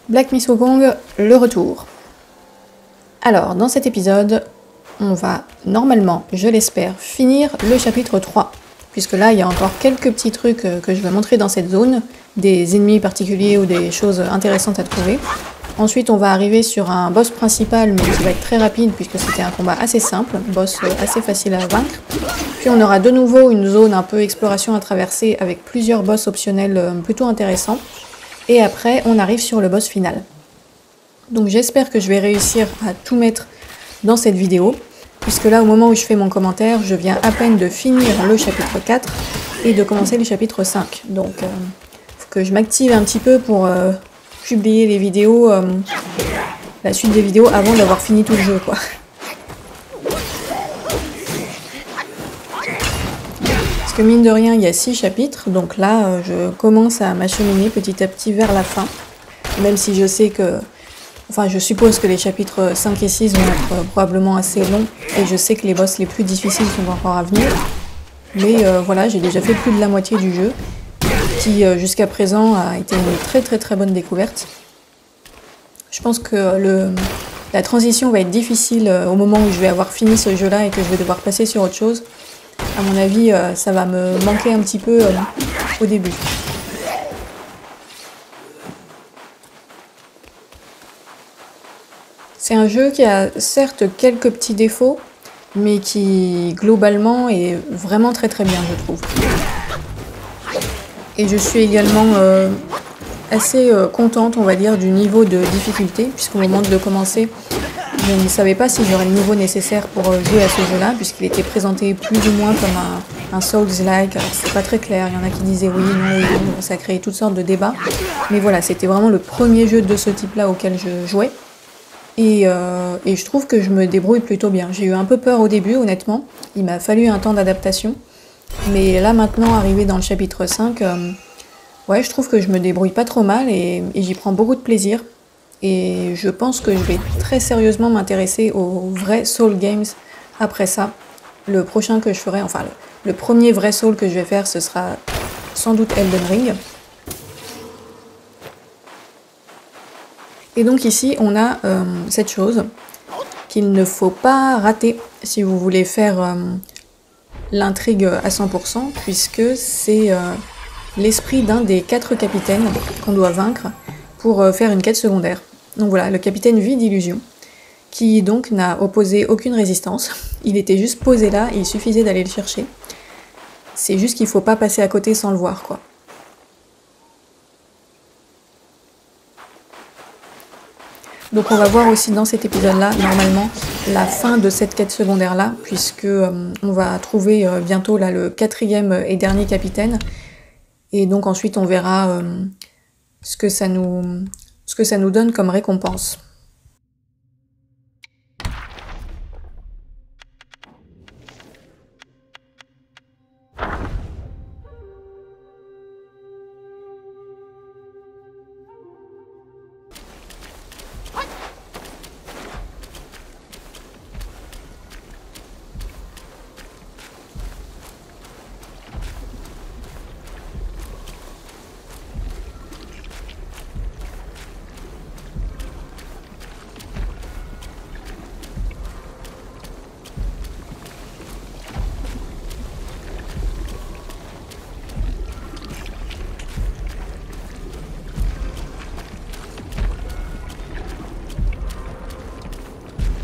Black Myth Wukong, le retour. Alors, dans cet épisode, on va normalement, je l'espère, finir le chapitre 3. Puisque là, il y a encore quelques petits trucs que je vais montrer dans cette zone, des ennemis particuliers ou des choses intéressantes à trouver. Ensuite, on va arriver sur un boss principal, mais qui va être très rapide, puisque c'était un combat assez simple, boss assez facile à vaincre. Puis on aura de nouveau une zone un peu exploration à traverser, avec plusieurs boss optionnels plutôt intéressants. Et après, on arrive sur le boss final. Donc j'espère que je vais réussir à tout mettre dans cette vidéo, puisque là, au moment où je fais mon commentaire, je viens à peine de finir le chapitre 4 et de commencer le chapitre 5. Donc, faut que je m'active un petit peu pour publier les vidéos, la suite des vidéos avant d'avoir fini tout le jeu, quoi. Parce que mine de rien, il y a 6 chapitres, donc là, je commence à m'acheminer petit à petit vers la fin, même si je sais que... Enfin, je suppose que les chapitres 5 et 6 vont être probablement assez longs, et je sais que les boss les plus difficiles sont encore à venir. Mais voilà, j'ai déjà fait plus de la moitié du jeu, qui jusqu'à présent a été une très bonne découverte. Je pense que la transition va être difficile au moment où je vais avoir fini ce jeu-là et que je vais devoir passer sur autre chose. À mon avis, ça va me manquer un petit peu au début. C'est un jeu qui a certes quelques petits défauts, mais qui globalement est vraiment très bien, je trouve. Et je suis également assez contente, on va dire, du niveau de difficulté, puisqu'au moment de le commencer, je ne savais pas si j'aurais le niveau nécessaire pour jouer à ce jeu-là, puisqu'il était présenté plus ou moins comme un Souls-like. Alors c'est pas très clair, il y en a qui disaient oui, non, ça a créé toutes sortes de débats. Mais voilà, c'était vraiment le premier jeu de ce type-là auquel je jouais. Et je trouve que je me débrouille plutôt bien. J'ai eu un peu peur au début, honnêtement. Il m'a fallu un temps d'adaptation. Mais là, maintenant, arrivé dans le chapitre 5, ouais, je trouve que je me débrouille pas trop mal et j'y prends beaucoup de plaisir. Et je pense que je vais très sérieusement m'intéresser aux vrais Soul Games après ça. Le prochain que je ferai, enfin, le premier vrai Soul que je vais faire, ce sera sans doute Elden Ring. Et donc ici, on a cette chose qu'il ne faut pas rater si vous voulez faire l'intrigue à 100%, puisque c'est l'esprit d'un des 4 capitaines qu'on doit vaincre pour faire une quête secondaire. Donc voilà, le capitaine Vie d'Illusion, qui donc n'a opposé aucune résistance. Il était juste posé là, il suffisait d'aller le chercher. C'est juste qu'il faut pas passer à côté sans le voir, quoi. Donc on va voir aussi dans cet épisode-là, normalement, la fin de cette quête secondaire-là, puisque on va trouver bientôt là, le 4e et dernier capitaine. Et donc ensuite on verra ce que ça nous donne comme récompense.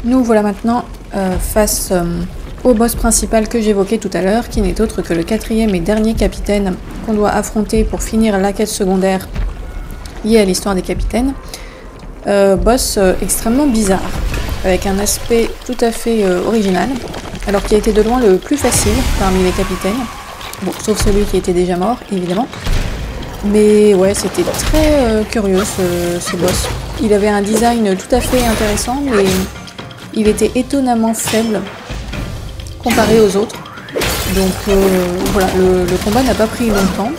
Nous voilà maintenant face au boss principal que j'évoquais tout à l'heure, qui n'est autre que le 4e et dernier capitaine qu'on doit affronter pour finir la quête secondaire liée à l'histoire des capitaines. Boss extrêmement bizarre, avec un aspect tout à fait original, alors qui a été de loin le plus facile parmi les capitaines, bon, sauf celui qui était déjà mort, évidemment. Mais ouais, c'était très curieux ce boss. Il avait un design tout à fait intéressant, mais il était étonnamment faible comparé aux autres. Donc voilà, le combat n'a pas pris longtemps.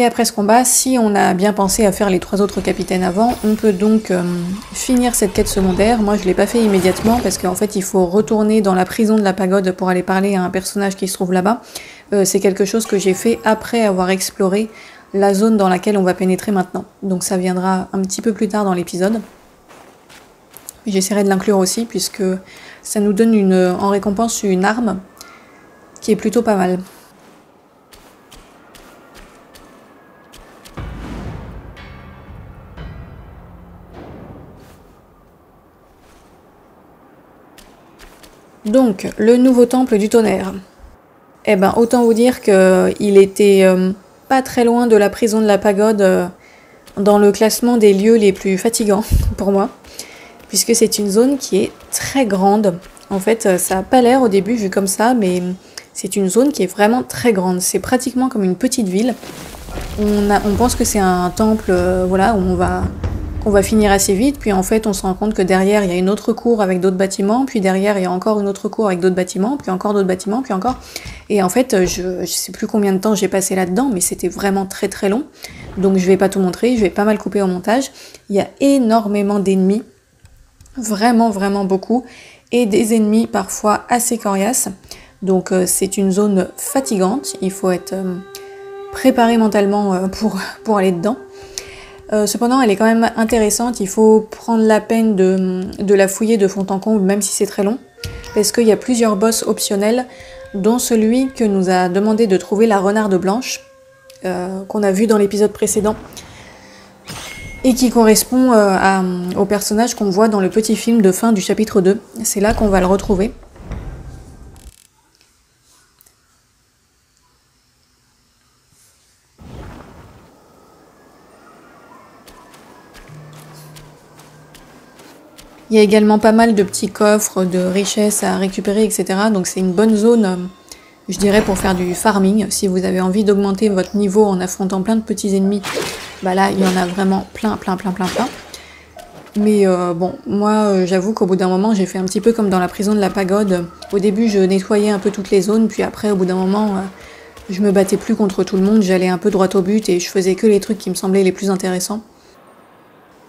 Et après ce combat, si on a bien pensé à faire les 3 autres capitaines avant, on peut donc finir cette quête secondaire. Moi je l'ai pas fait immédiatement parce qu'en fait il faut retourner dans la prison de la pagode pour aller parler à un personnage qui se trouve là-bas. C'est quelque chose que j'ai fait après avoir exploré la zone dans laquelle on va pénétrer maintenant. Donc ça viendra un petit peu plus tard dans l'épisode. J'essaierai de l'inclure aussi puisque ça nous donne en récompense une arme qui est plutôt pas mal. Donc, le nouveau temple du tonnerre. Eh ben, autant vous dire qu'il était pas très loin de la prison de la pagode dans le classement des lieux les plus fatigants pour moi, puisque c'est une zone qui est très grande. En fait, ça n'a pas l'air au début vu comme ça, mais c'est une zone qui est vraiment très grande. C'est pratiquement comme une petite ville. On pense que c'est un temple voilà, où on va finir assez vite, puis en fait on se rend compte que derrière il y a une autre cour avec d'autres bâtiments, puis derrière il y a encore une autre cour avec d'autres bâtiments, puis encore d'autres bâtiments, puis encore... Et en fait je sais plus combien de temps j'ai passé là-dedans, mais c'était vraiment très très long, donc je vais pas tout montrer, je vais pas mal couper au montage. Il y a énormément d'ennemis, vraiment vraiment beaucoup, et des ennemis parfois assez coriaces, donc c'est une zone fatigante, il faut être préparé mentalement pour aller dedans. Cependant, elle est quand même intéressante, il faut prendre la peine de la fouiller de fond en comble, même si c'est très long, parce qu'il y a plusieurs boss optionnels, dont celui que nous a demandé de trouver la renarde blanche, qu'on a vu dans l'épisode précédent, et qui correspond au personnage qu'on voit dans le petit film de fin du chapitre 2. C'est là qu'on va le retrouver. Il y a également pas mal de petits coffres de richesses à récupérer, etc. Donc c'est une bonne zone, je dirais, pour faire du farming. Si vous avez envie d'augmenter votre niveau en affrontant plein de petits ennemis, bah là, il y en a vraiment plein. Mais bon, moi, j'avoue qu'au bout d'un moment, j'ai fait un petit peu comme dans la prison de la pagode. Au début, je nettoyais un peu toutes les zones, puis après, au bout d'un moment, je me battais plus contre tout le monde, j'allais un peu droit au but et je faisais que les trucs qui me semblaient les plus intéressants.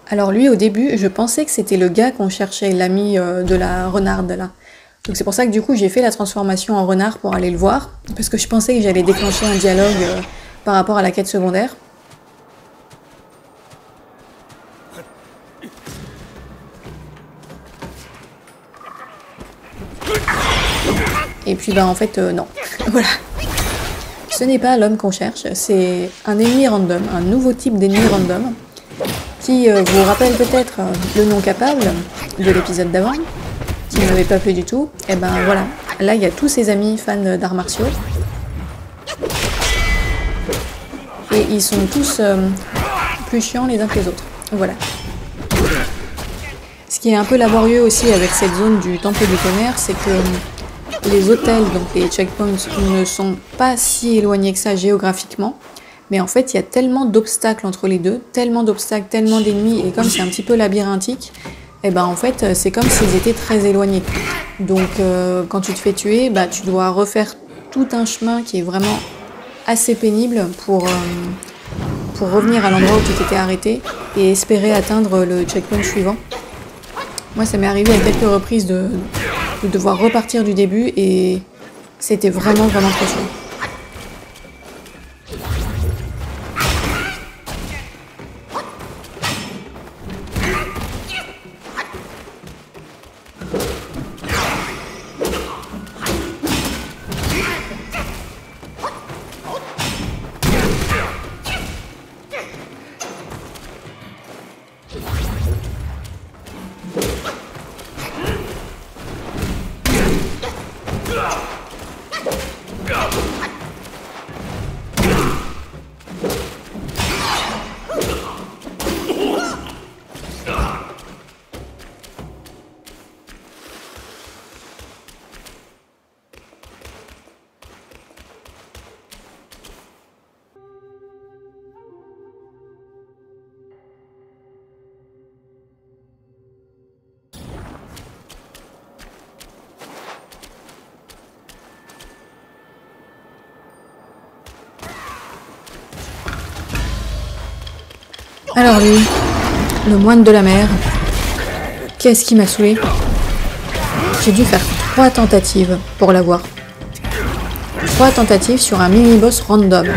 Alors lui, au début, je pensais que c'était le gars qu'on cherchait, l'ami de la renarde, là. Donc c'est pour ça que du coup, j'ai fait la transformation en renard pour aller le voir, parce que je pensais que j'allais déclencher un dialogue par rapport à la quête secondaire. Et puis bah en fait, non. Voilà. Ce n'est pas l'homme qu'on cherche, c'est un ennemi random, un nouveau type d'ennemi random, qui vous rappelle peut-être le non capable de l'épisode d'avant, qui ne m'avait pas plu du tout. Et ben voilà, là il y a tous ses amis fans d'arts martiaux. Et ils sont tous plus chiants les uns que les autres. Voilà. Ce qui est un peu laborieux aussi avec cette zone du temple du tonnerre, c'est que les hôtels, donc les checkpoints, ne sont pas si éloignés que ça géographiquement. Mais en fait, il y a tellement d'obstacles entre les deux, tellement d'obstacles, tellement d'ennemis, et comme c'est un petit peu labyrinthique, et ben en fait, c'est comme s'ils étaient très éloignés. Donc, quand tu te fais tuer, bah, tu dois refaire tout un chemin qui est vraiment assez pénible pour revenir à l'endroit où tu t'étais arrêté et espérer atteindre le checkpoint suivant. Moi, ça m'est arrivé à quelques reprises de devoir repartir du début et c'était vraiment très chaud. Alors lui, le moine de la mer, qu'est-ce qui m'a saoulé? J'ai dû faire 3 tentatives pour l'avoir. 3 tentatives sur un mini-boss random.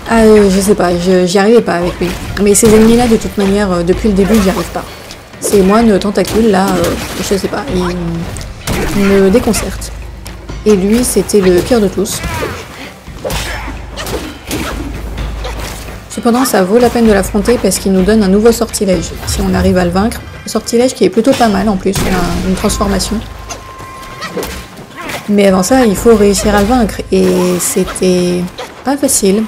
Ah, je sais pas, j'y arrivais pas avec lui. Mais ces ennemis-là, de toute manière, depuis le début, j'y arrive pas. Ces moines tentacules, là, je sais pas, ils me déconcertent. Et lui, c'était le pire de tous. Cependant, ça vaut la peine de l'affronter parce qu'il nous donne un nouveau sortilège, si on arrive à le vaincre. Un sortilège qui est plutôt pas mal en plus, on a une transformation. Mais avant ça, il faut réussir à le vaincre, et c'était pas facile.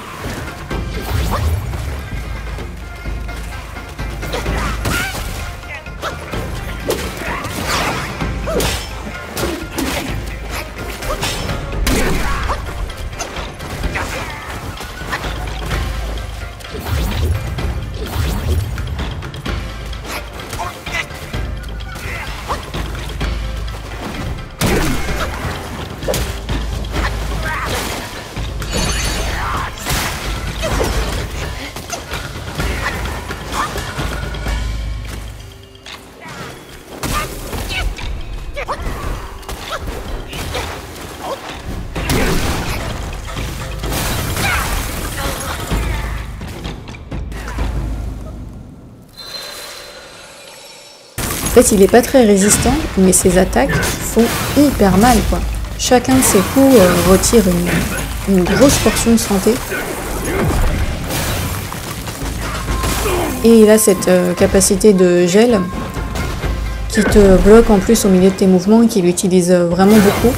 En fait, il est pas très résistant, mais ses attaques font hyper mal, quoi. Chacun de ses coups retire une grosse portion de santé. Et il a cette capacité de gel qui te bloque en plus au milieu de tes mouvements et qui l'utilise vraiment beaucoup.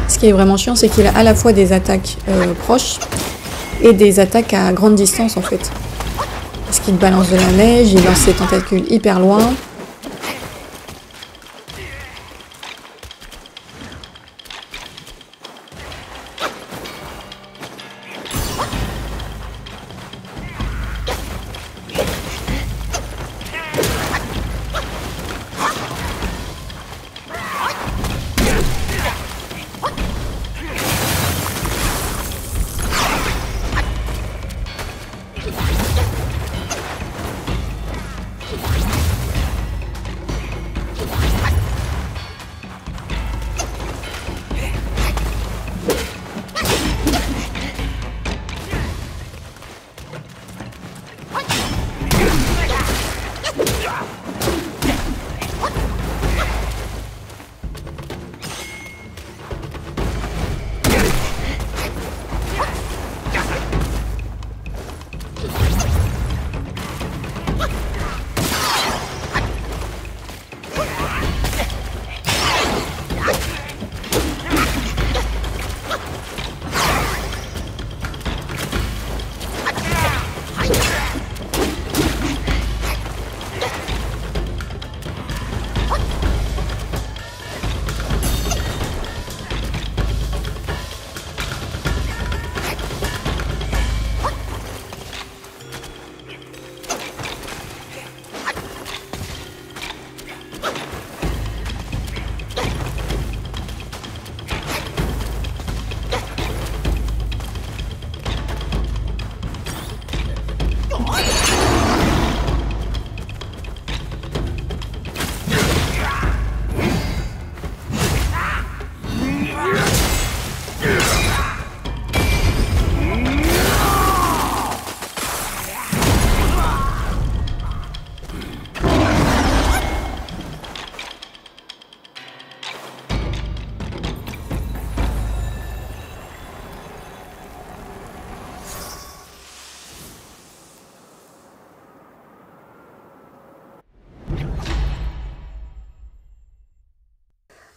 Ce qui est vraiment chiant, c'est qu'il a à la fois des attaques proches et des attaques à grande distance en fait. Parce qu'il balance de la neige, il lance ses tentacules hyper loin.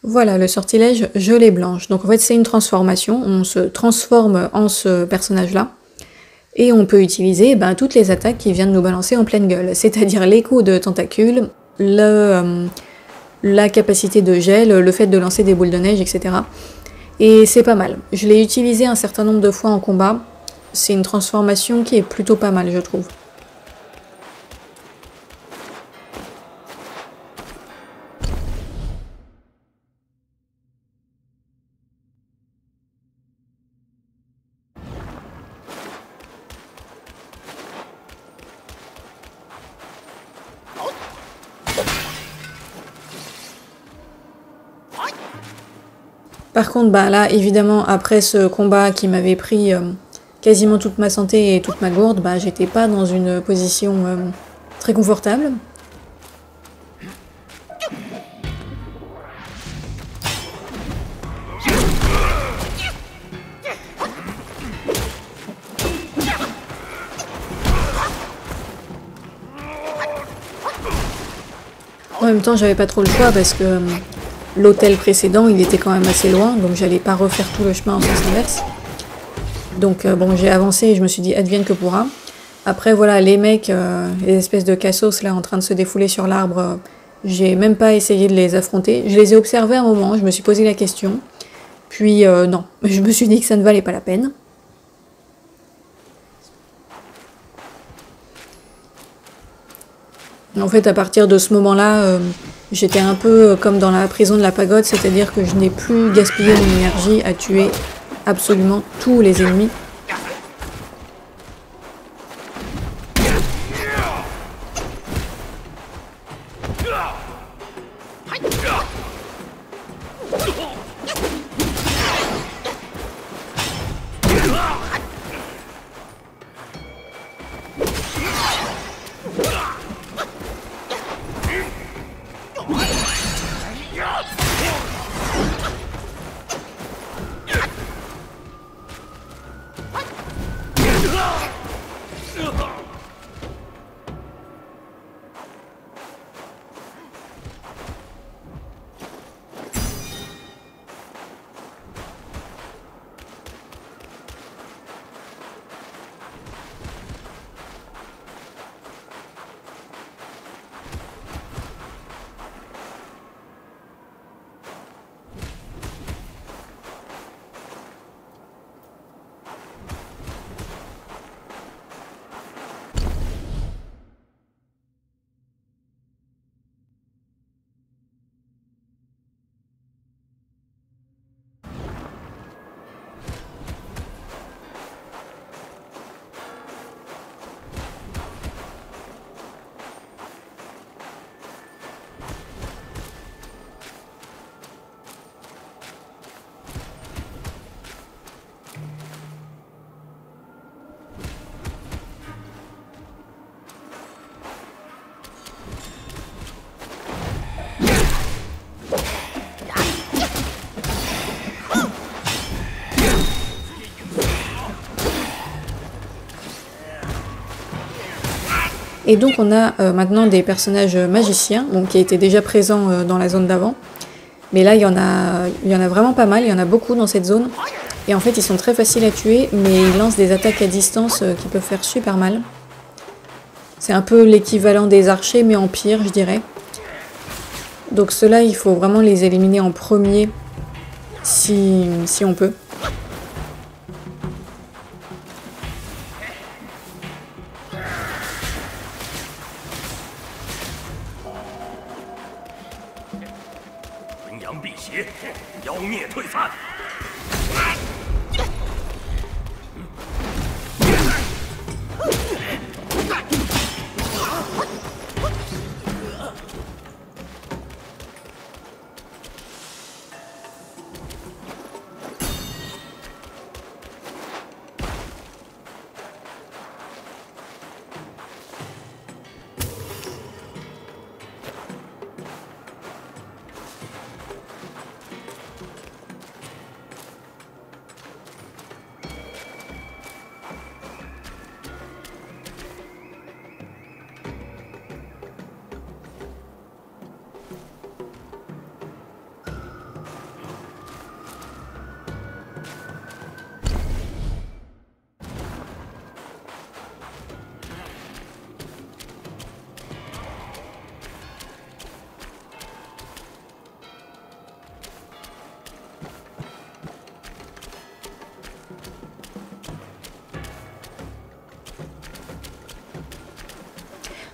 Voilà, le sortilège gelée blanche. Donc en fait c'est une transformation, on se transforme en ce personnage-là. Et on peut utiliser toutes les attaques qu'il vient de nous balancer en pleine gueule, c'est-à-dire les coups de tentacules, la capacité de gel, le fait de lancer des boules de neige, etc. Et c'est pas mal. Je l'ai utilisé un certain nombre de fois en combat. C'est une transformation qui est plutôt pas mal, je trouve. Par contre, là, évidemment, après ce combat qui m'avait pris quasiment toute ma santé et toute ma gourde, j'étais pas dans une position très confortable. En même temps, j'avais pas trop le choix parce que l'hôtel précédent, il était quand même assez loin, donc j'allais pas refaire tout le chemin en sens inverse. Donc bon, j'ai avancé et je me suis dit advienne que pourra. Après voilà, les mecs, les espèces de cassos là en train de se défouler sur l'arbre, j'ai même pas essayé de les affronter. Je les ai observés un moment, je me suis posé la question. Puis non, je me suis dit que ça ne valait pas la peine. En fait, à partir de ce moment-là, j'étais un peu comme dans la prison de la pagode, c'est-à-dire que je n'ai plus gaspillé mon énergie à tuer absolument tous les ennemis. Et donc on a maintenant des personnages magiciens, donc, qui étaient déjà présents dans la zone d'avant. Mais là, il y en a vraiment pas mal, il y en a beaucoup dans cette zone. Et en fait, ils sont très faciles à tuer, mais ils lancent des attaques à distance qui peuvent faire super mal. C'est un peu l'équivalent des archers, mais en pire, je dirais. Donc ceux-là, il faut vraiment les éliminer en premier, si on peut.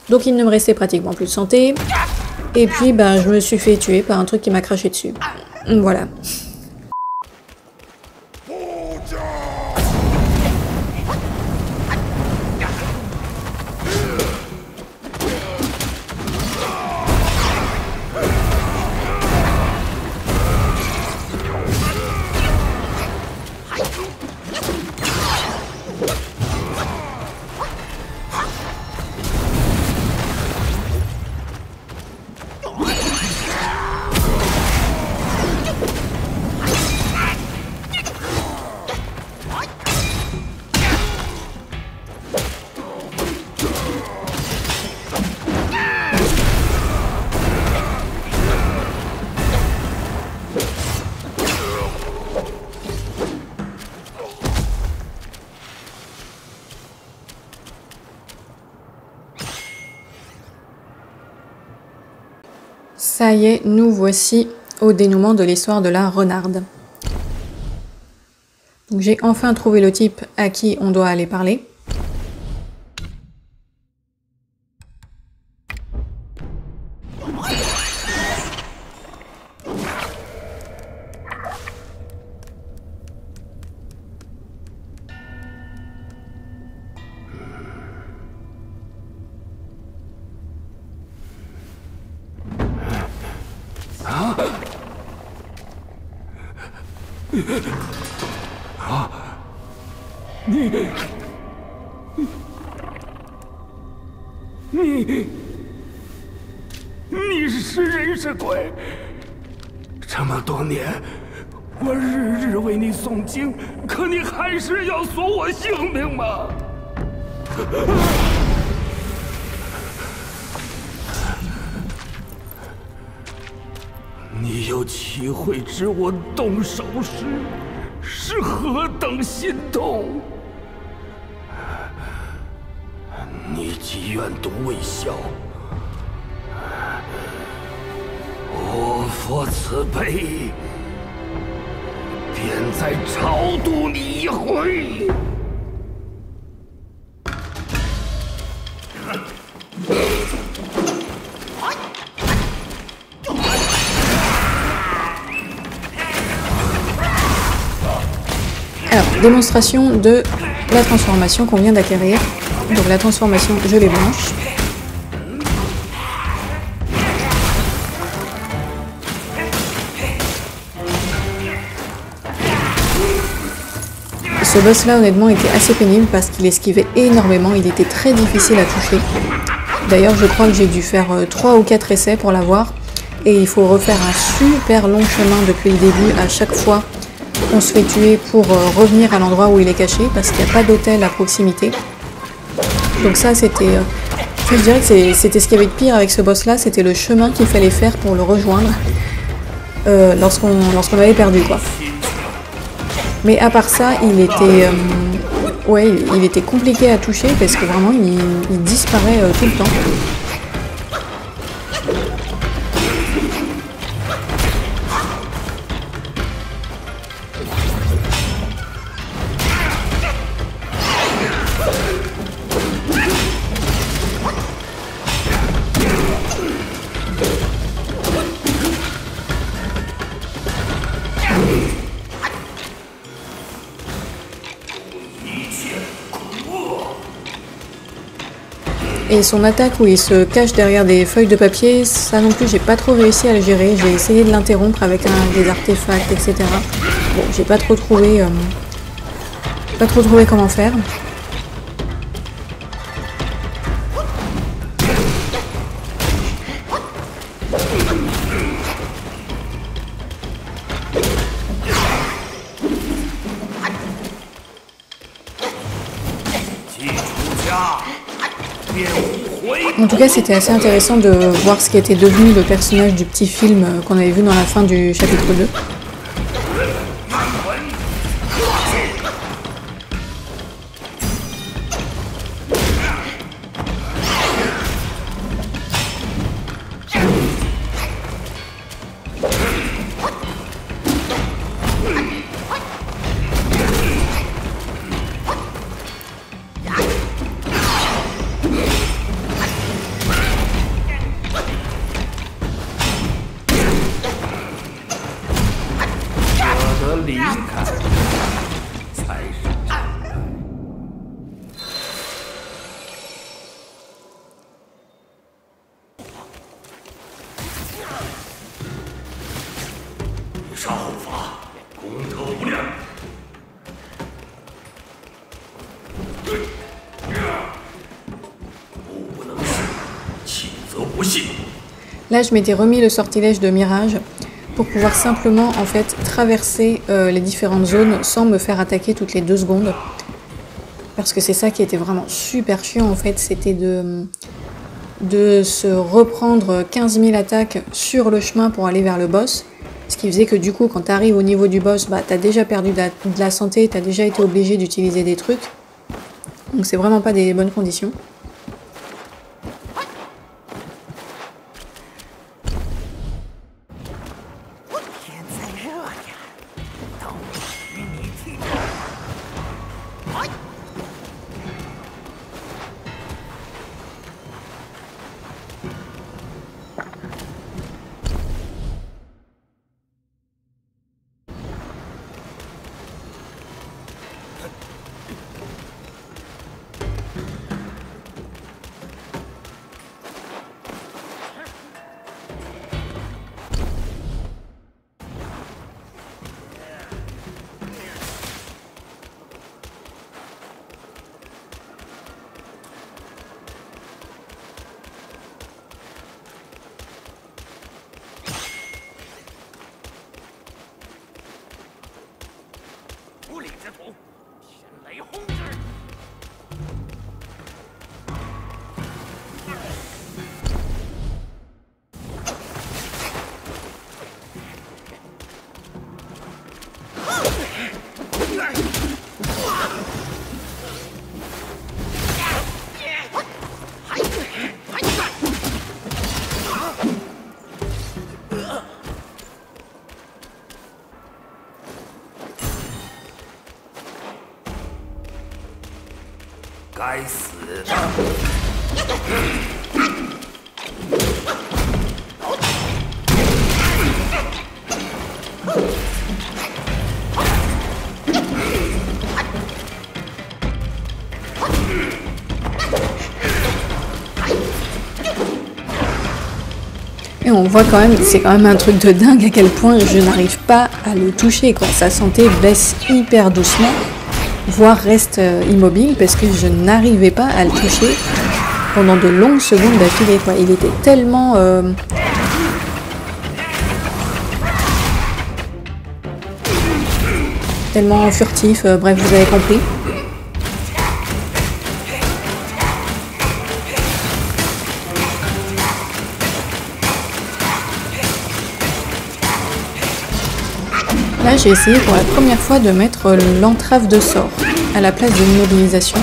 Donc il ne me restait pratiquement plus de santé. Et puis ben, je me suis fait tuer par un truc qui m'a craché dessus. Voilà. Ça y est, nous voici au dénouement de l'histoire de la renarde. Donc j'ai enfin trouvé le type à qui on doit aller parler.你是人是鬼？这么多年，我日日为你诵经，可你还是要索我性命吗？你有齐慧知我动手时是何等心痛？你既愿赌未消，我佛慈悲，便再超度你一回。Alors, démonstration de la transformation qu'on vient d'acquérir. Donc la transformation gelée blanche. Ce boss là honnêtement était assez pénible parce qu'il esquivait énormément, il était très difficile à toucher. D'ailleurs je crois que j'ai dû faire 3 ou 4 essais pour l'avoir. Et il faut refaire un super long chemin depuis le début à chaque fois qu'on se fait tuer pour revenir à l'endroit où il est caché parce qu'il n'y a pas d'hôtel à proximité. Donc ça c'était... je dirais que c'était ce qu'il y avait de pire avec ce boss là, c'était le chemin qu'il fallait faire pour le rejoindre lorsqu'on avait perdu quoi. Mais à part ça, il était, il était compliqué à toucher parce que vraiment il disparaît tout le temps. Et son attaque où il se cache derrière des feuilles de papier, ça non plus j'ai pas trop réussi à le gérer. J'ai essayé de l'interrompre avec des artefacts, etc. Bon, j'ai pas trop trouvé comment faire. En tout cas, c'était assez intéressant de voir ce qui était devenu le personnage du petit film qu'on avait vu dans la fin du chapitre 2. 离开才是真爱。以上后法，功德无量。不能信，弃则不信。 Là, je m'étais remis le sortilège de mirage pour pouvoir simplement en fait traverser les différentes zones sans me faire attaquer toutes les 2 secondes. Parce que c'est ça qui était vraiment super chiant en fait, c'était de se reprendre 15 000 attaques sur le chemin pour aller vers le boss. Ce qui faisait que du coup quand tu arrives au niveau du boss, bah, t'as déjà perdu de la santé, t'as déjà été obligé d'utiliser des trucs. Donc c'est vraiment pas des bonnes conditions. Et on voit quand même, c'est quand même un truc de dingue à quel point je n'arrive pas à le toucher, quoi. Sa santé baisse hyper doucement, voire reste immobile parce que je n'arrivais pas à le toucher pendant de longues secondes d'affilée, quoi. Il était tellement tellement furtif, bref, vous avez compris. Là, j'ai essayé pour la première fois de mettre l'entrave de sort à la place de l'immobilisation.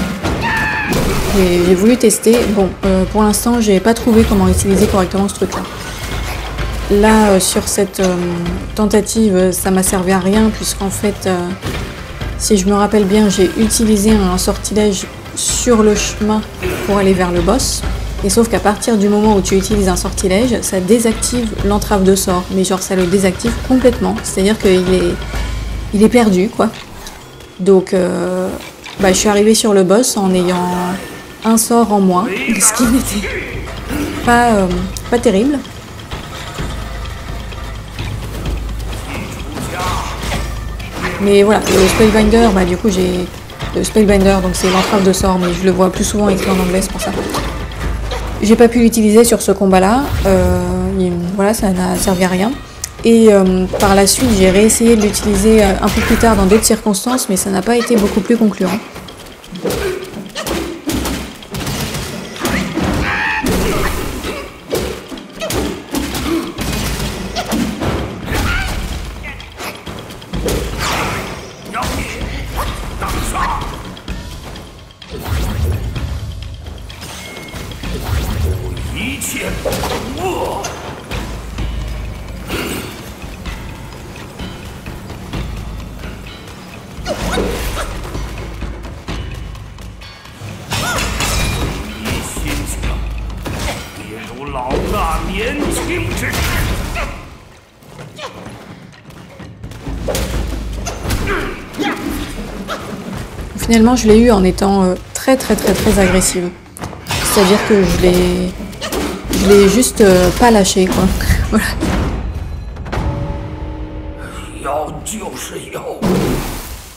J'ai voulu tester. Bon, pour l'instant, j'ai pas trouvé comment utiliser correctement ce truc-là. Là, sur cette tentative, ça m'a servi à rien, puisqu'en fait, si je me rappelle bien, j'ai utilisé un sortilège sur le chemin pour aller vers le boss. Et sauf qu'à partir du moment où tu utilises un sortilège, ça désactive l'entrave de sort. Mais genre, ça le désactive complètement. C'est-à-dire qu'il est perdu, quoi. Donc, je suis arrivée sur le boss en ayant un sort en moins, ce qui n'était pas terrible. Mais voilà, le Spellbinder, du coup j'ai le Spellbinder, donc c'est l'entrave de sort, mais je le vois plus souvent écrit en anglais, c'est pour ça. J'ai pas pu l'utiliser sur ce combat-là, voilà, ça n'a servi à rien. Et par la suite, j'ai réessayé de l'utiliser un peu plus tard dans d'autres circonstances, mais ça n'a pas été beaucoup plus concluant. finalement je l'ai eu en étant très agressive. C'est-à-dire que je l'ai juste pas lâché quoi. Voilà. 要就是要，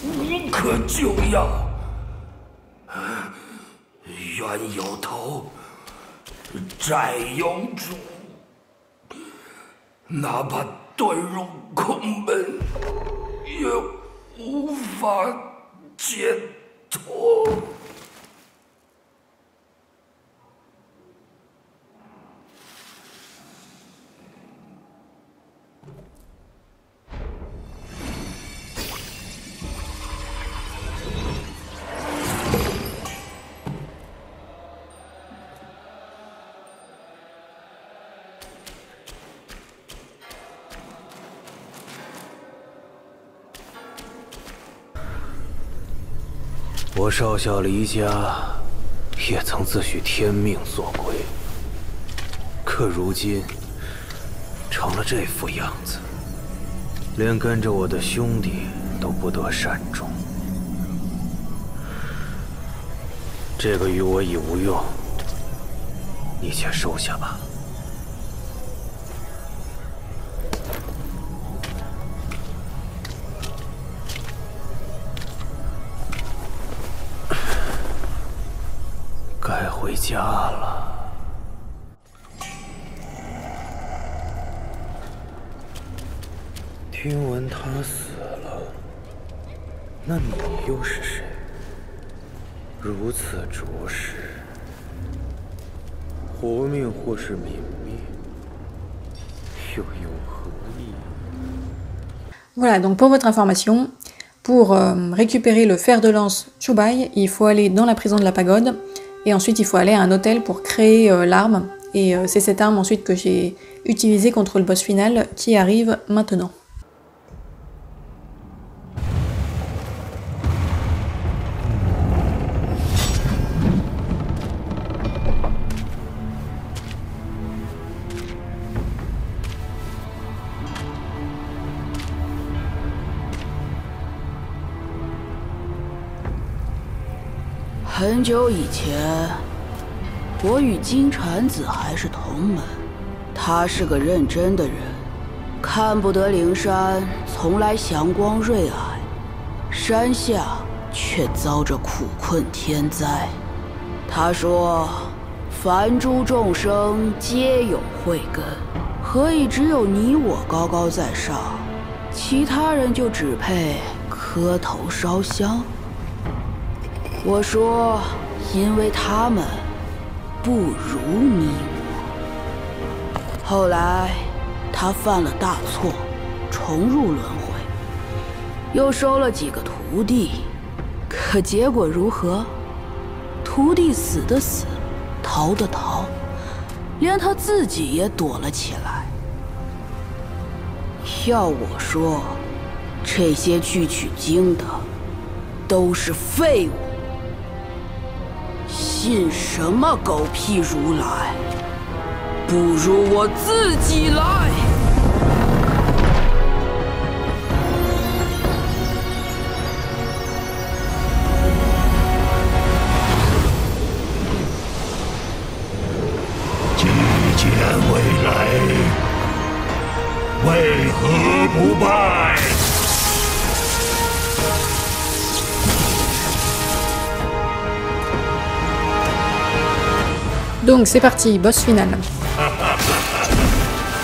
无可救药。冤有头，债有主，哪怕遁入空门，也无法解脱。 我少小离家，也曾自诩天命所归，可如今成了这副样子，连跟着我的兄弟都不得善终。这个与我已无用，你且收下吧。 该回家了。听闻他死了，那你又是谁？如此着实，活命或是泯灭，又有何意？ Voilà, donc pour votre information, pour récupérer le fer de lance Chubai, il faut aller dans la prison de la pagode. Et ensuite, il faut aller à un hôtel pour créer l'arme. Et c'est cette arme ensuite que j'ai utilisée contre le boss final qui arrive maintenant.很久以前，我与金蝉子还是同门。他是个认真的人，看不得灵山从来祥光瑞霭，山下却遭着苦困天灾。他说：“凡诸众生皆有慧根，何以只有你我高高在上，其他人就只配磕头烧香？” 我说，因为他们不如你我。后来，他犯了大错，重入轮回，又收了几个徒弟，可结果如何？徒弟死的死，逃的逃，连他自己也躲了起来。要我说，这些去取经的都是废物。 信什么狗屁如来？不如我自己来！既见未来，为何不败？ Donc c'est parti, boss final.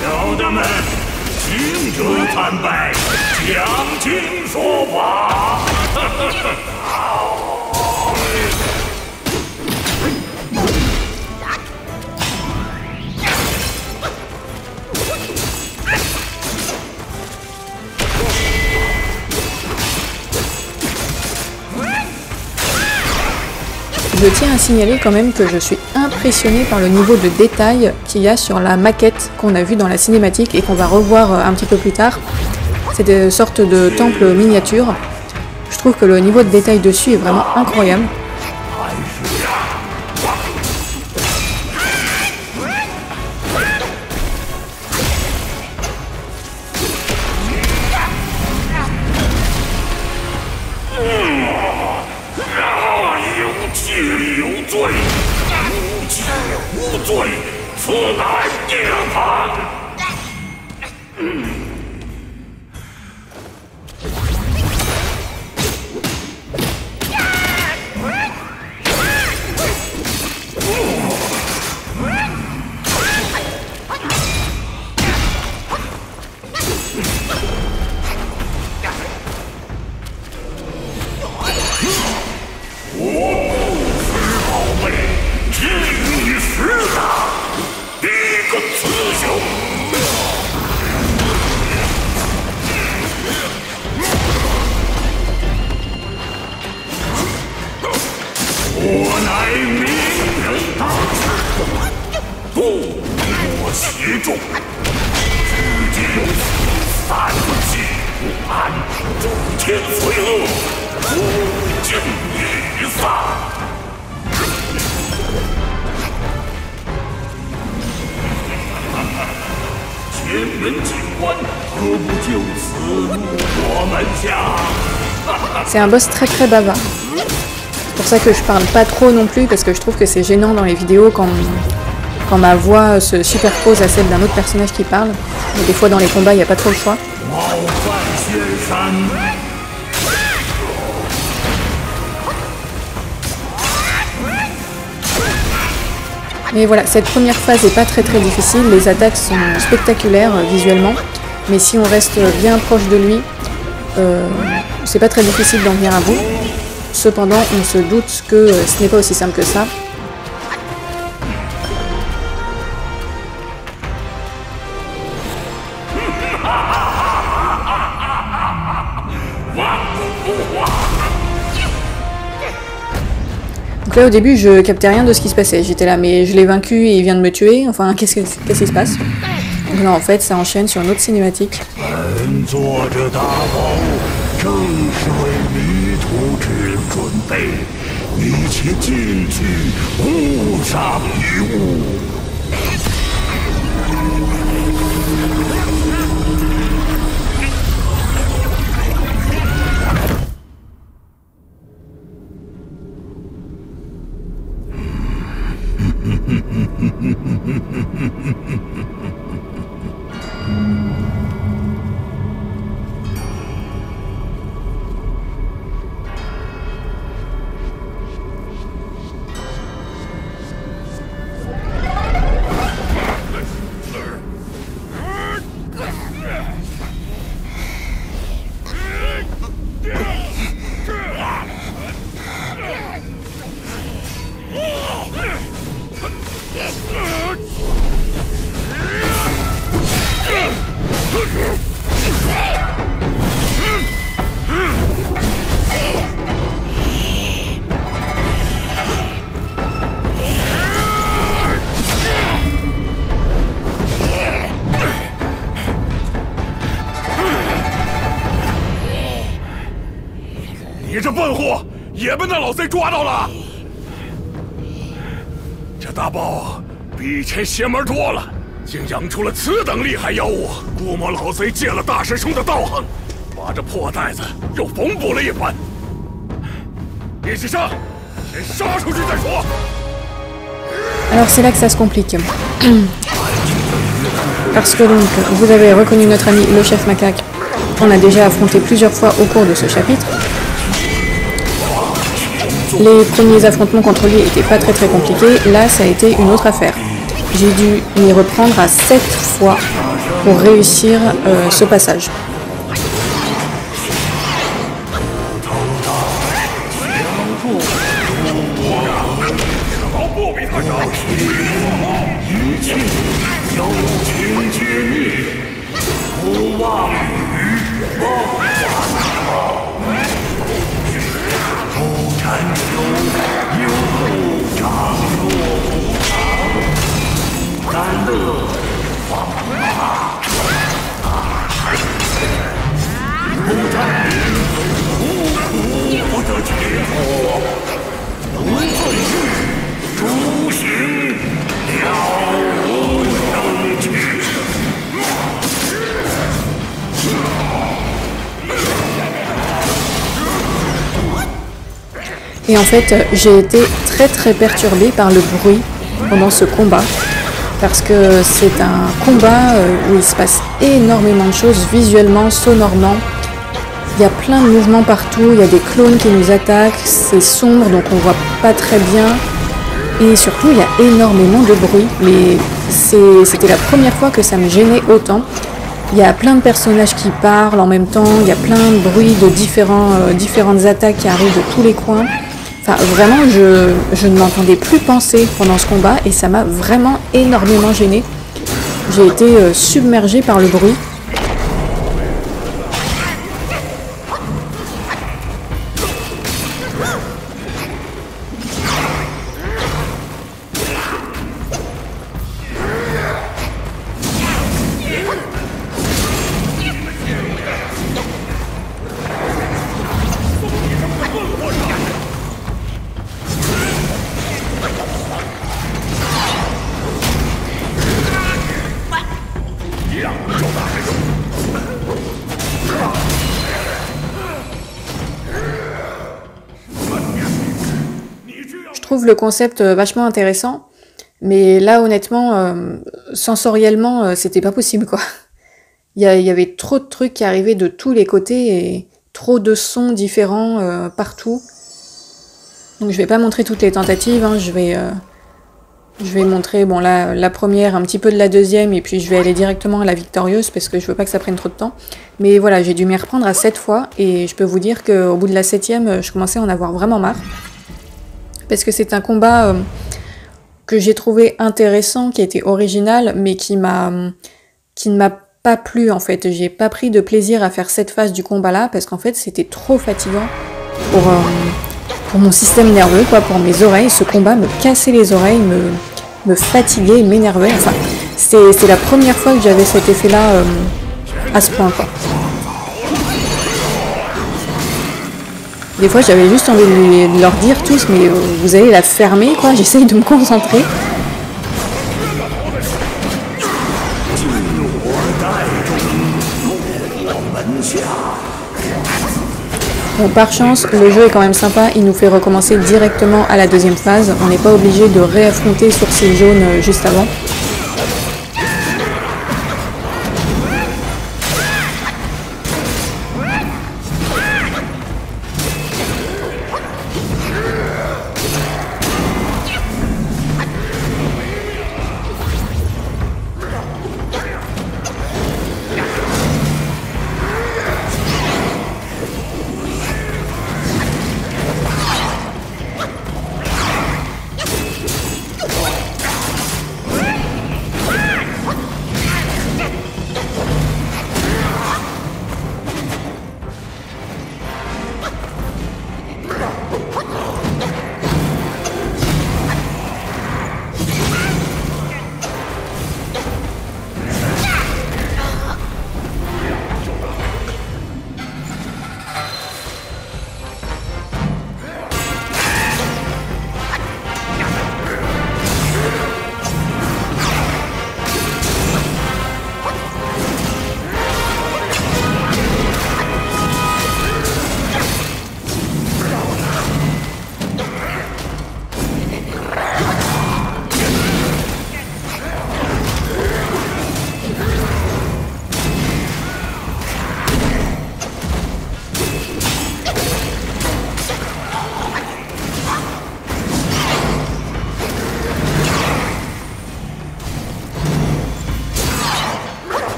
小的们，行者参拜，讲经说法。Je tiens à signaler quand même que je suis impressionnée par le niveau de détail qu'il y a sur la maquette qu'on a vue dans la cinématique et qu'on va revoir un petit peu plus tard. C'est une sorte de temple miniature. Je trouve que le niveau de détail dessus est vraiment incroyable. 罪，此乃孽犯。我乃明人大士，故我其众，至今三气不安，诸天罪恶，不尽已散。前门警官，何不就此入我门下？ C'est un boss très bavard. C'est pour ça que je parle pas trop non plus, parce que je trouve que c'est gênant dans les vidéos quand ma voix se superpose à celle d'un autre personnage qui parle. Mais des fois dans les combats, il n'y a pas trop le choix. Mais voilà, cette première phase n'est pas très difficile, les attaques sont spectaculaires visuellement, mais si on reste bien proche de lui, c'est pas très difficile d'en venir à bout. Cependant, on se doute que ce n'est pas aussi simple que ça. Donc là au début je captais rien de ce qui se passait, j'étais là mais je l'ai vaincu et il vient de me tuer, enfin qu'est-ce qui se passe? Donc là en fait ça enchaîne sur une autre cinématique. Alors c'est là que ça se complique. Parce que donc, vous avez reconnu notre ami le chef macaque. On a déjà affronté plusieurs fois au cours de ce chapitre. Les premiers affrontements contre lui n'étaient pas très compliqués, là ça a été une autre affaire. J'ai dû m'y reprendre à 7 fois pour réussir ce passage. Et en fait, j'ai été très perturbée par le bruit pendant ce combat. Parce que c'est un combat où il se passe énormément de choses, visuellement, sonorement. Il y a plein de mouvements partout, il y a des clones qui nous attaquent, c'est sombre donc on voit pas très bien. Et surtout il y a énormément de bruit, mais c'était la première fois que ça me gênait autant. Il y a plein de personnages qui parlent en même temps, il y a plein de bruits de différentes attaques qui arrivent de tous les coins. Enfin, vraiment, je ne m'entendais plus penser pendant ce combat et ça m'a vraiment énormément gênée. J'ai été submergée par le bruit. Je trouve le concept vachement intéressant, mais là honnêtement, sensoriellement, c'était pas possible quoi. Il y avait trop de trucs qui arrivaient de tous les côtés et trop de sons différents partout. Donc je vais pas montrer toutes les tentatives, hein, je vais montrer bon la première, un petit peu de la deuxième, et puis je vais aller directement à la victorieuse parce que je veux pas que ça prenne trop de temps. Mais voilà, j'ai dû m'y reprendre à 7 fois et je peux vous dire qu'au bout de la 7e, je commençais à en avoir vraiment marre. Parce que c'est un combat que j'ai trouvé intéressant, qui était original, mais qui ne m'a pas plu en fait. J'ai pas pris de plaisir à faire cette phase du combat là, parce qu'en fait c'était trop fatigant pour mon système nerveux, quoi, pour mes oreilles. Ce combat me cassait les oreilles, me fatiguait, m'énervait. Enfin, c'est la première fois que j'avais cet effet là à ce point quoi. Des fois, j'avais juste envie de leur dire tous, mais vous allez la fermer, quoi. J'essaye de me concentrer. Bon, par chance, le jeu est quand même sympa. Il nous fait recommencer directement à la deuxième phase. On n'est pas obligé de réaffronter Sourcil Jaune juste avant.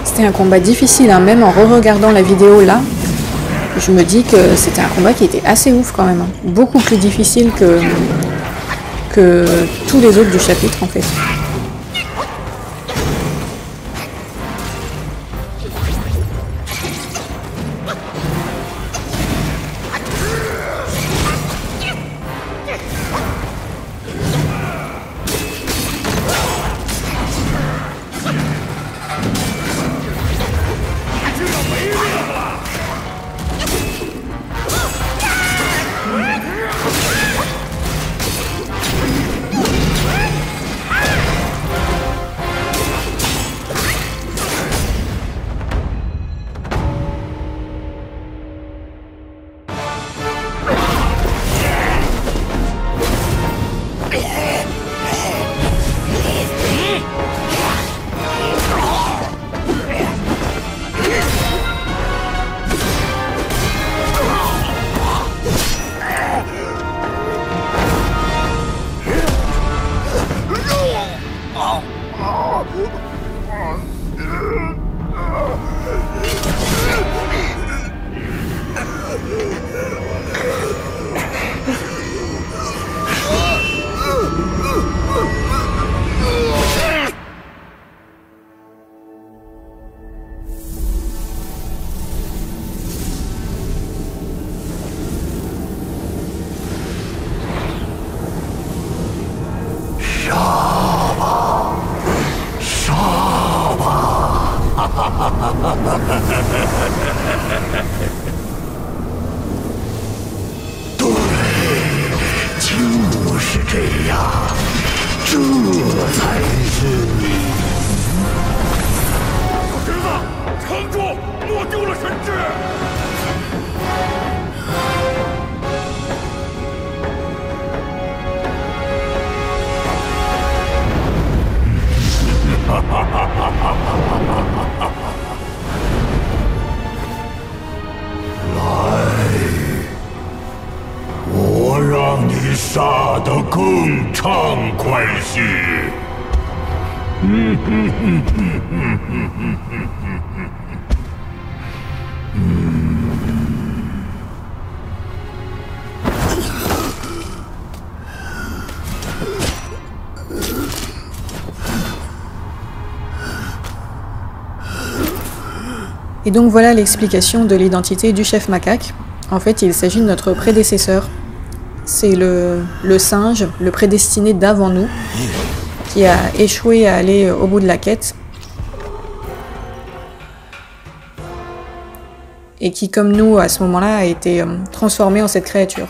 C'était un combat difficile, hein. Même en re-regardant la vidéo là, je me dis que c'était un combat qui était assez ouf quand même, hein. Beaucoup plus difficile que tous les autres du chapitre en fait. 对，就是这样，这才是你。小侄子，撑住，莫丢了神智！哈哈哈哈哈哈！来，我让你杀得更畅快些。Et donc voilà l'explication de l'identité du chef macaque. En fait, il s'agit de notre prédécesseur. C'est le singe, le prédestiné d'avant nous, qui a échoué à aller au bout de la quête. Et qui, comme nous, à ce moment-là, a été transformé en cette créature.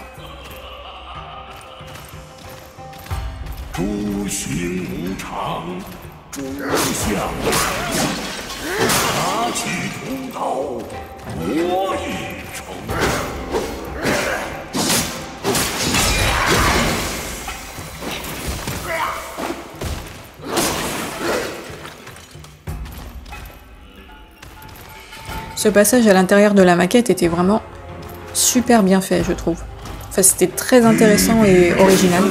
Ce passage à l'intérieur de la maquette était vraiment super bien fait, je trouve. Enfin, c'était très intéressant et original.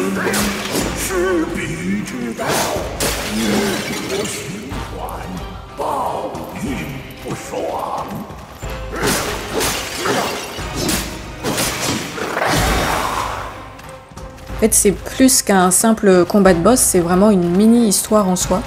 En fait, c'est plus qu'un simple combat de boss, c'est vraiment une mini-histoire en soi.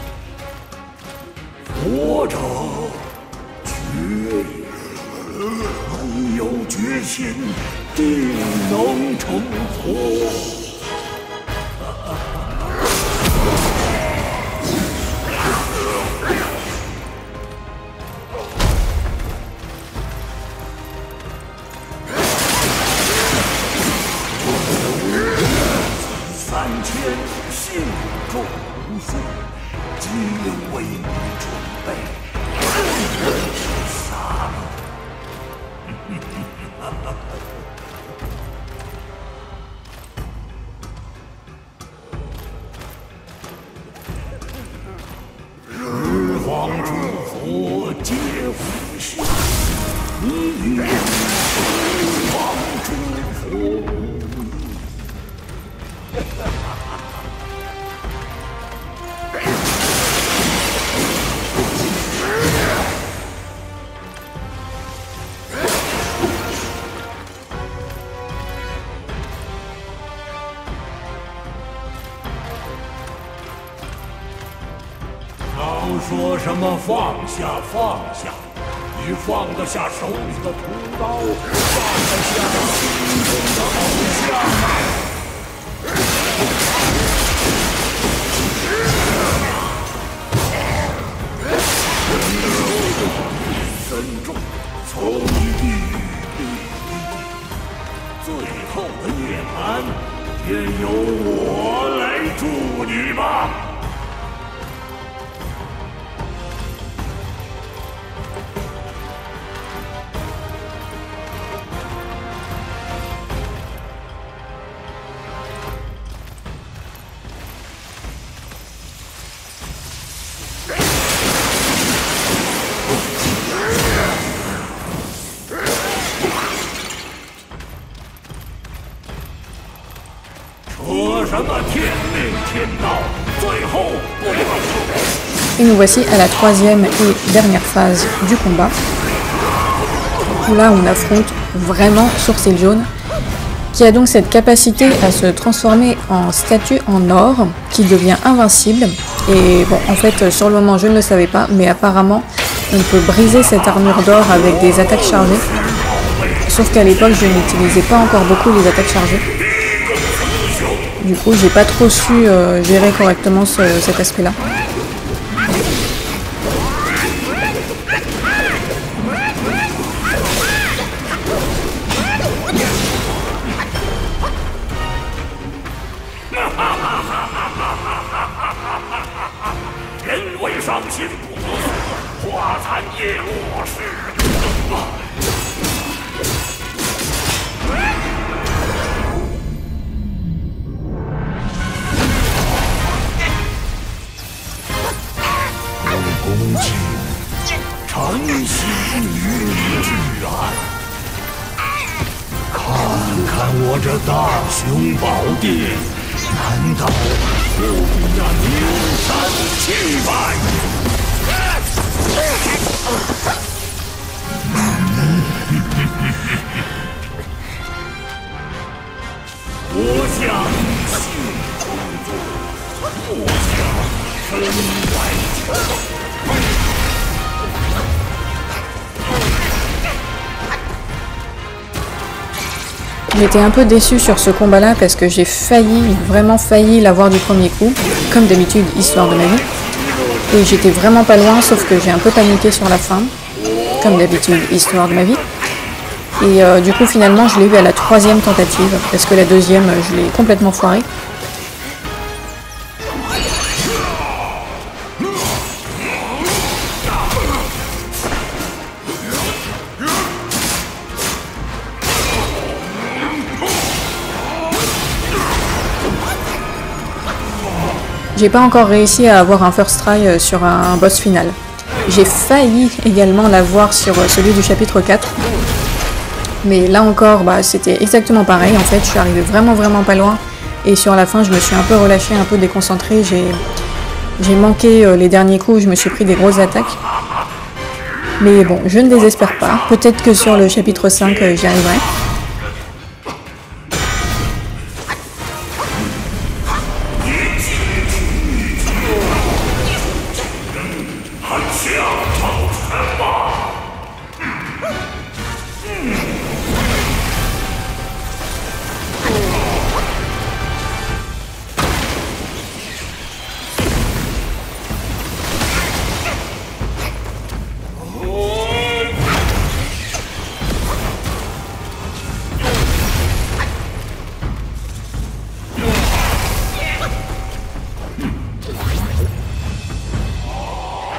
Et nous voici à la troisième et dernière phase du combat. Où là on affronte vraiment Sourcil Jaune, qui a donc cette capacité à se transformer en statue en or, qui devient invincible. Et bon, en fait, sur le moment, je ne le savais pas, mais apparemment, on peut briser cette armure d'or avec des attaques chargées. Sauf qu'à l'époque, je n'utilisais pas encore beaucoup les attaques chargées. Du coup, j'ai pas trop su gérer correctement cet aspect-là. J'étais un peu déçue sur ce combat-là parce que j'ai vraiment failli l'avoir du premier coup, comme d'habitude, histoire de ma vie. Et j'étais vraiment pas loin, sauf que j'ai un peu paniqué sur la fin, comme d'habitude, histoire de ma vie. Et du coup, finalement, je l'ai eu à la troisième tentative, parce que la deuxième, je l'ai complètement foirée. J'ai pas encore réussi à avoir un first try sur un boss final. J'ai failli également l'avoir sur celui du chapitre 4. Mais là encore, c'était exactement pareil. En fait, je suis arrivée vraiment pas loin. Et sur la fin, je me suis un peu relâchée, un peu déconcentrée. J'ai manqué les derniers coups, je me suis pris des grosses attaques. Mais bon, je ne désespère pas. Peut-être que sur le chapitre 5, j'y arriverai.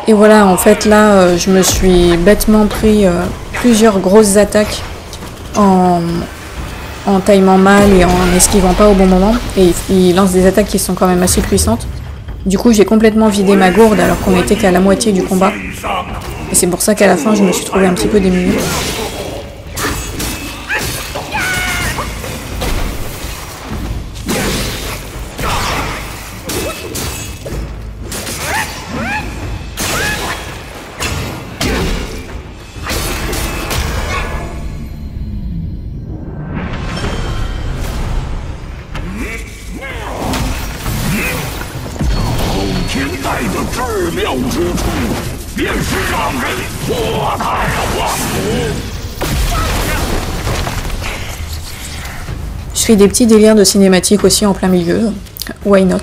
Et voilà, en fait là, je me suis bêtement pris plusieurs grosses attaques en timant mal et en esquivant pas au bon moment. Et il lance des attaques qui sont quand même assez puissantes. Du coup, j'ai complètement vidé ma gourde alors qu'on était qu'à la moitié du combat. Et c'est pour ça qu'à la fin, je me suis trouvée un petit peu démunie. Je fais des petits délires de cinématique aussi en plein milieu. Why not?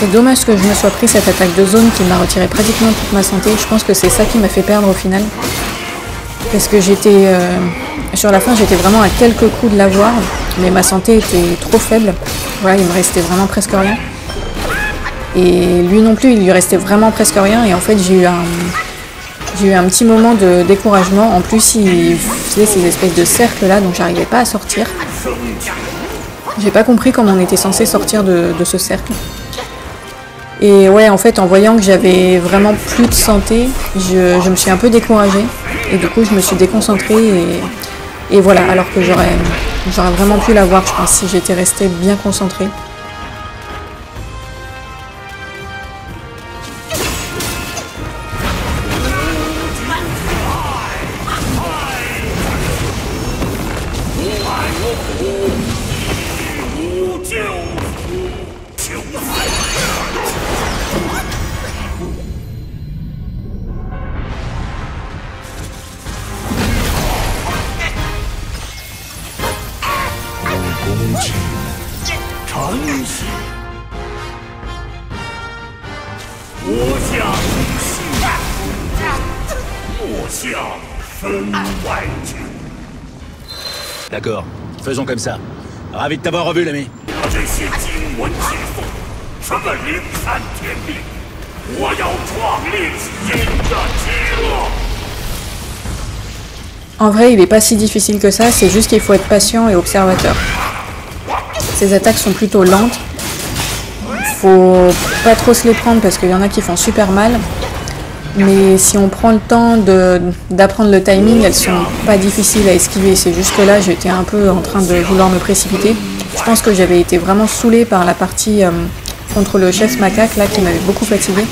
C'est dommage que je me sois pris cette attaque de zone qui m'a retiré pratiquement toute ma santé. Je pense que c'est ça qui m'a fait perdre au final. Parce que j'étais... sur la fin, j'étais vraiment à quelques coups de l'avoir. Mais ma santé était trop faible. Voilà, il me restait vraiment presque rien. Et lui non plus, il lui restait vraiment presque rien. Et en fait, j'ai eu un petit moment de découragement. En plus, il faisait ces espèces de cercles là, donc j'arrivais pas à sortir. J'ai pas compris comment on était censé sortir de ce cercle. Et ouais, en fait, en voyant que j'avais vraiment plus de santé, je me suis un peu découragée. Et du coup, je me suis déconcentrée et voilà, alors que j'aurais vraiment pu l'avoir, je pense, si j'étais restée bien concentrée. D'accord, faisons comme ça. Ravi de t'avoir revu, l'ami. En vrai, il est pas si difficile que ça, c'est juste qu'il faut être patient et observateur. Ces attaques sont plutôt lentes. Faut pas trop se les prendre parce qu'il y en a qui font super mal. Mais si on prend le temps d'apprendre le timing, elles sont pas difficiles à esquiver. C'est juste que là, j'étais un peu en train de vouloir me précipiter. Je pense que j'avais été vraiment saoulée par la partie contre le chef macaque là qui m'avait beaucoup fatiguée.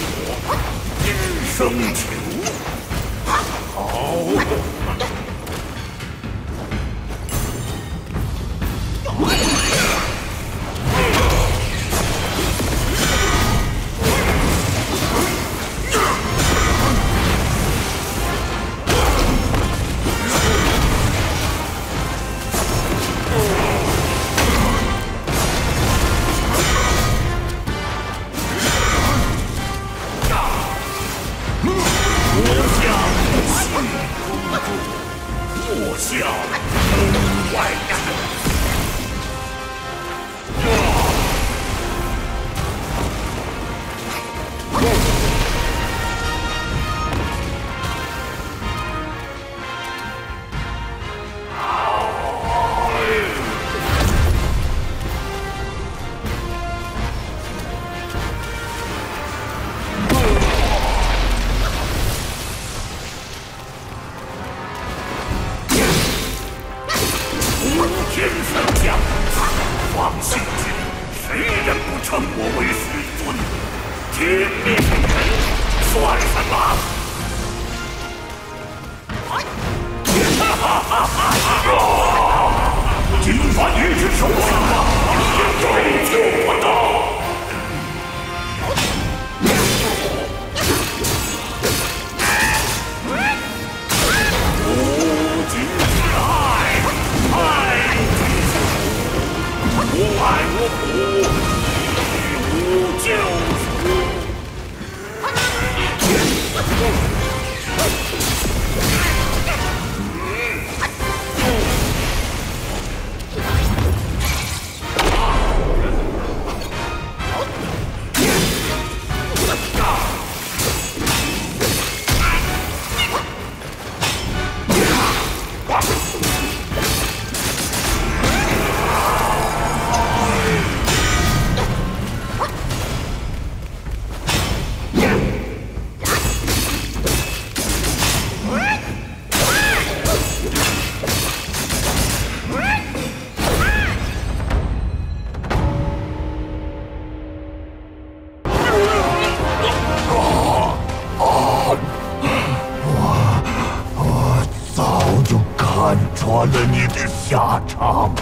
穿了你的下场。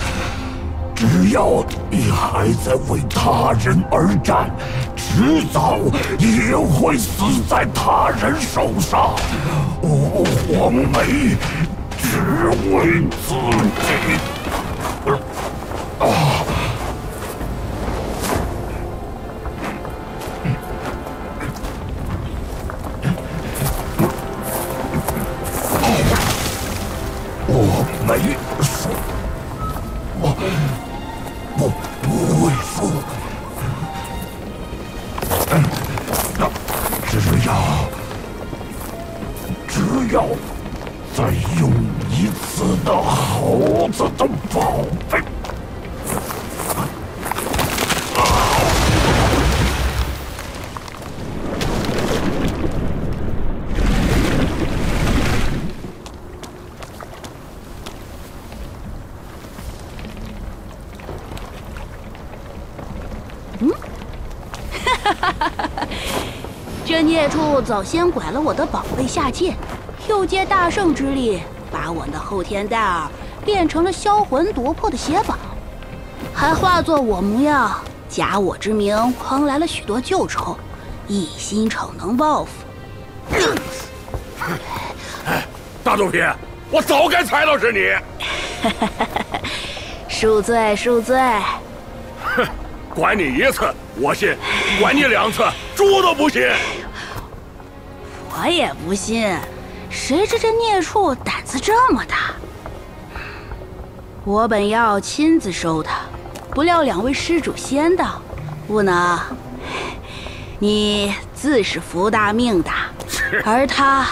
只要你还在为他人而战，迟早也会死在他人手上。黄梅只为自己。宝贝。这孽畜早先拐了我的宝贝下界，又借大圣之力把我的后天戴尔变成了销魂夺魄的血宝，还化作我模样，假我之名诓来了许多旧仇，一心逞能报复。大肚皮，我早该猜到是你。恕罪，恕罪。哼，管你一次我信，管你2次猪都不信。我也不信，谁知这孽畜胆子这么大。我本要亲自收他，不料2位施主先到，不能。你自是福大命大，而他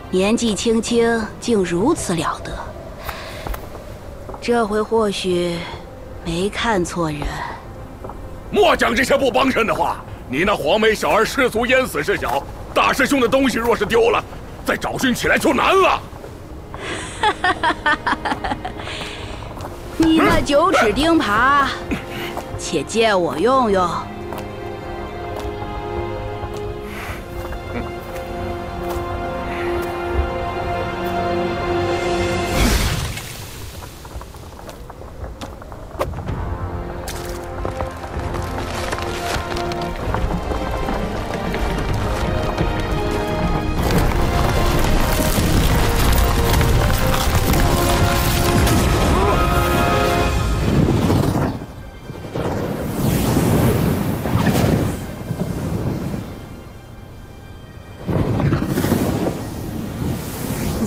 年纪轻轻，竟如此了得。这回或许没看错人。莫讲这些不帮衬的话。你那黄眉小儿失足淹死是小，大师兄的东西若是丢了，再找寻起来就难了。你那9齿钉耙，且借我用用。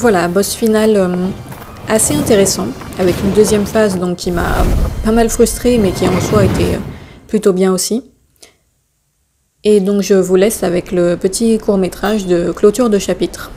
Voilà, boss final assez intéressant, avec une deuxième phase donc, qui m'a pas mal frustrée, mais qui en soi était plutôt bien aussi. Et donc je vous laisse avec le petit court-métrage de clôture de chapitre.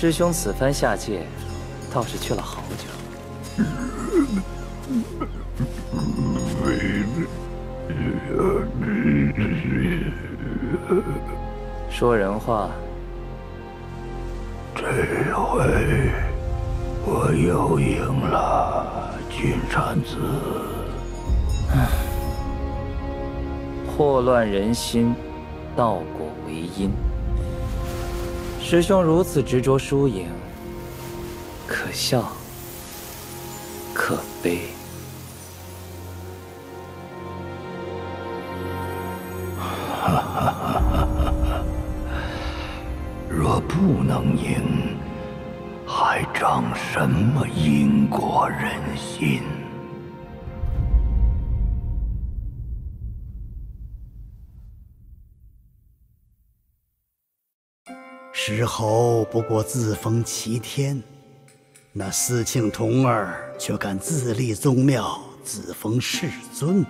师兄此番下界，倒是去了好久。说人话。这回我又赢了，金蝉子。祸乱人心，道果为因。师兄如此执着输赢，可笑，可悲。若不能赢，还长什么因果人心？石猴不过自封齐天，那司庆童儿却敢自立宗庙，自封世尊。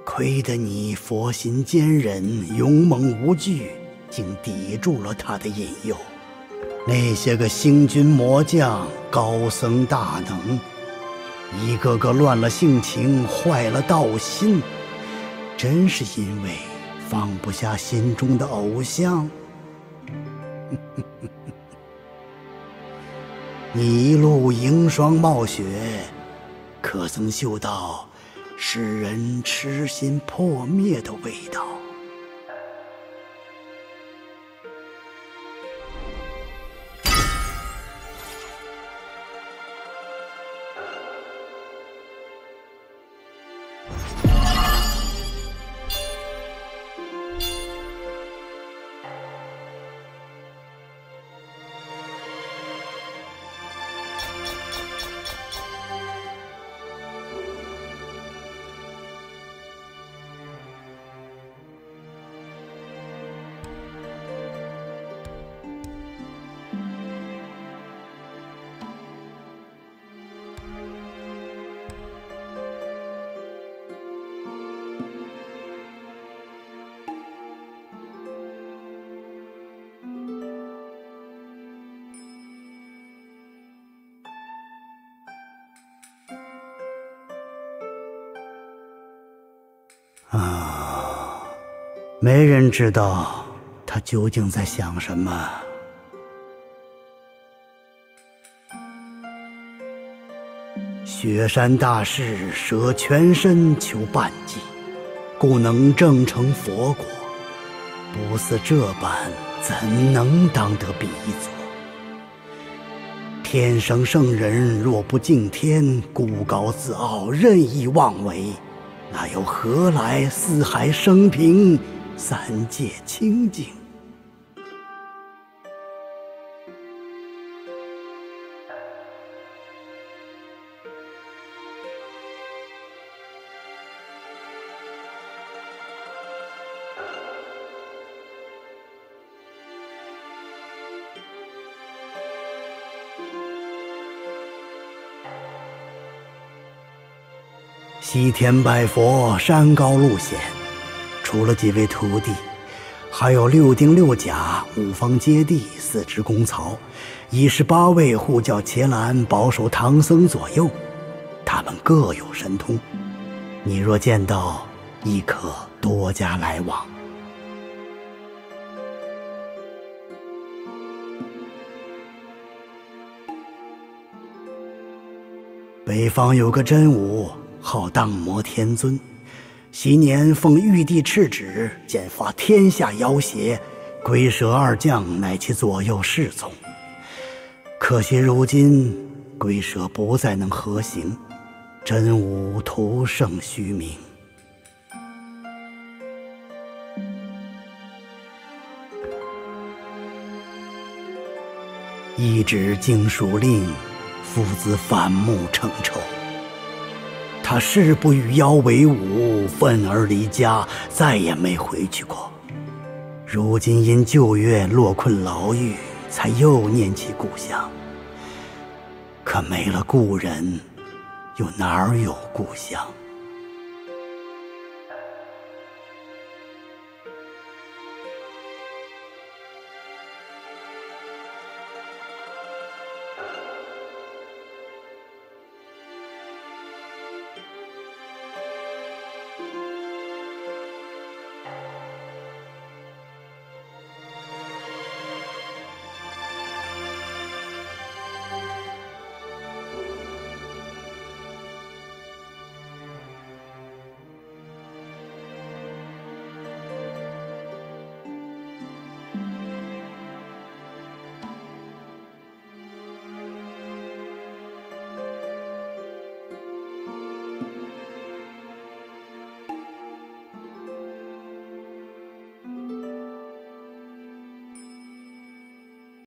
亏得你佛心坚忍，勇猛无惧，竟抵住了他的引诱。那些个星君魔将、高僧大能，一个个乱了性情，坏了道心，真是因为放不下心中的偶像。你一路迎霜冒雪，可曾嗅到使人痴心破灭的味道？没人知道他究竟在想什么。雪山大士舍全身求半计，故能证成佛果。不似这般，怎能当得比佐？天生圣人若不敬天，孤高自傲，任意妄为，那又何来四海升平，三界清净？西天拜佛，山高路险，除了几位徒弟，还有6丁6甲5方揭谛4支公曹，18位护教伽蓝保守唐僧左右，他们各有神通，你若见到，亦可多加来往。北方有个真武，号荡魔天尊，昔年奉玉帝敕旨，剪发天下妖邪，龟蛇2将乃其左右侍从。可惜如今龟蛇不再能合行，真武徒剩虚名。一纸经书令，父子反目成仇。他誓不与妖为伍，愤而离家，再也没回去过。如今因旧约落困牢狱，才又念起故乡。可没了故人，又哪儿有故乡？